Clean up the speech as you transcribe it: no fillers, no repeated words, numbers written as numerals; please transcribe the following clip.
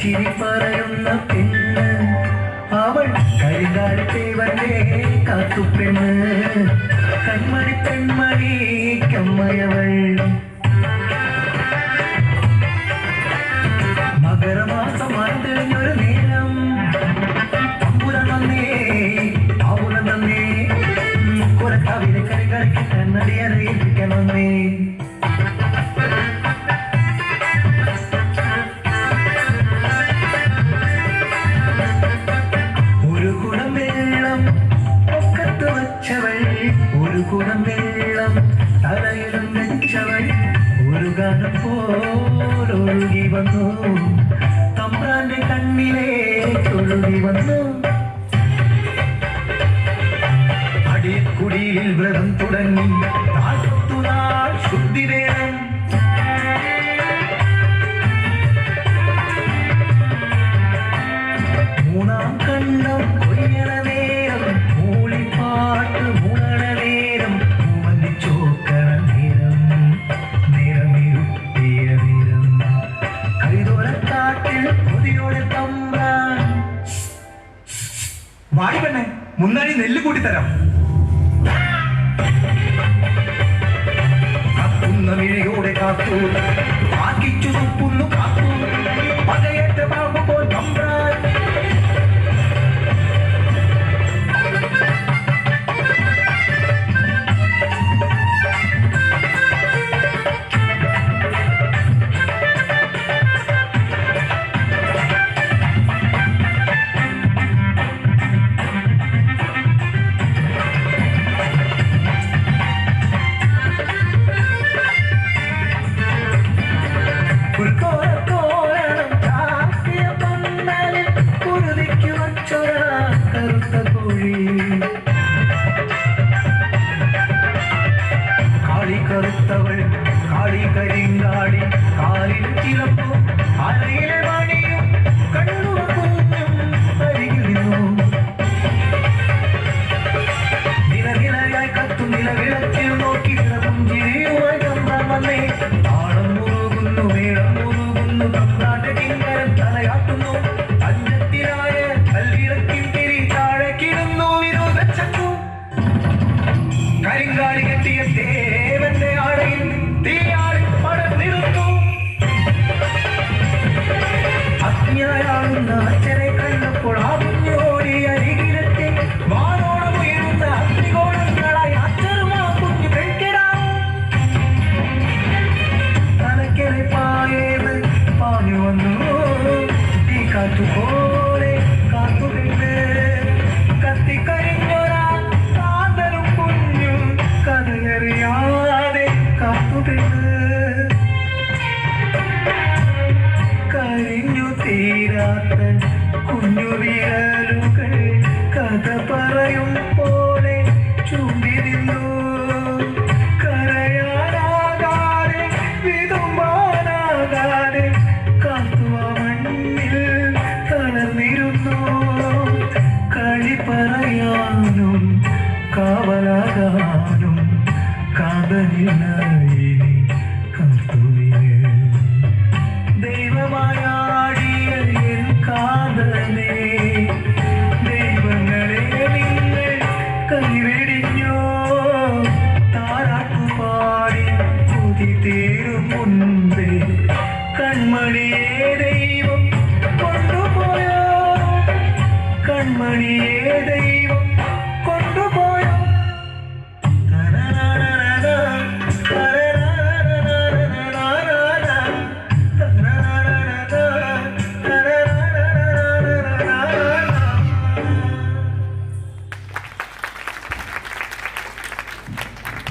കളിച്ചിരി പറയുന്ന പെണ്ണ് അവൾ കരിങ്കാലിത്തേവന്റെ കാത്തുപെണ്ണ് കൺമണി പെൺമണി കമ്മയവൾ മകരമാസം ആണ്ടെറിഞ്ഞൊരു നേരം അമ്പുരം വന്നേ ആവുലം തന്നേ കുരക്കാവിലെ കരികളിക്ക് കണ്ണടി അറിയിപ്പിക്കാൻ വന്നേ ഒരു കുടം വെള്ളം തലയിലും വെച്ചവൾ ഒരു ഗാനം പോലൊഴുകി വന്നു തമ്പ്രാന്റെ കണ്ണിലേക്കൊഴുകി വന്നു അടിക്കുടിയിൽ വ്രതം തുടങ്ങി നാൾ ശുദ്ധി വേണം മൂന്നാം കണ്ണം കൊയ്യണ നേരം മൂളിപ്പാട്ട് മൂളണ നേരം മൂവന്തിച്ചോക്കണ നേരം നിറമിരുട്ടിയ നേരം കൈതോലക്കാട്ടിൽ കൊതിയോടെ തമ്പ്രാൻ വാടി പെണ്ണെ മുന്നാടി നെല്ല് കൂട്ടിത്തരാം കത്തുന്ന മിഴിയോടെ കാത്തു ആക്കിച്ചു തുപ്പുന്നു കാത്തു പകയേറ്റ പാകുമ്പോൾ തമ്പ്രാൻ കറുത്തവൾ കാളി കരിങ്കാളി കാലിൽ ചിലപ്പും അരയിലെ മണിയും കണ്ണു കുഞ്ഞും അരികിൽ നിന്നു നിലനിലയായി കത്തു നിലവിളക്കിൽ നോക്കി പുഞ്ചിരിയുമായി തമ്പ്രാൻ വന്നേ താളം മുറുകുന്നു മേളം മുറുകുന്നു തമ്പ്രാന്റെ കിങ്കരം തലയാട്ടുന്നു അഞ്ചത്തിനായ കൽവിളക്കിൻ തിരി താഴെക്കിടുന്നു വിനോദച്ചക്കു കരിങ്കാളി കെട്ടിയ ദേവന്റെ ആടയിൽ തീയാളി പടർന്നിരുന്നു അജ്ഞയാകുന്ന അച്ഛനെ കണ്ടപ്പോൾ ആ കുഞ്ഞോടി അരികിലെത്തി വാനോളം ഉയരുന്ന അഗ്നികോണങ്ങളായി അച്ഛനും ആ കുഞ്ഞു പെൺകിടാവും തലക്കെളി പായേത് പാഞ്ഞു വന്നു തീ കാറ്റുപോലെ കാത്തുകിട്ട് കത്തിക്കരിഞ്ഞൊരാ കാന്തലും കുഞ്ഞും കഥയറിയാതെ കാത്തുകിട്ട് കരിഞ്ഞു തീരാത്ത കുഞ്ഞു വിരലുകൾ കഥ പറയും പോലെ ചൂണ്ടി നിന്നു കരയാനാകാതെ വിതുമ്പാനാകാതെ കാത്തുവ മണ്ണിൽ തളർന്നിരുന്നു കളി പറയാനും കാവലാകാനും കാതലിനായി കാത്തുവിന് ദൈവമായാടിയ എൻ കാതലേ ദൈവങ്ങളെ നിങ്ങൾ കൈവെടിഞ്ഞോ താരാട്ടുപാടി കൊതി തീരും മുൻപേ കൺമണിയെ ദൈവം കൊണ്ടുപോയോ കൺമണിയെ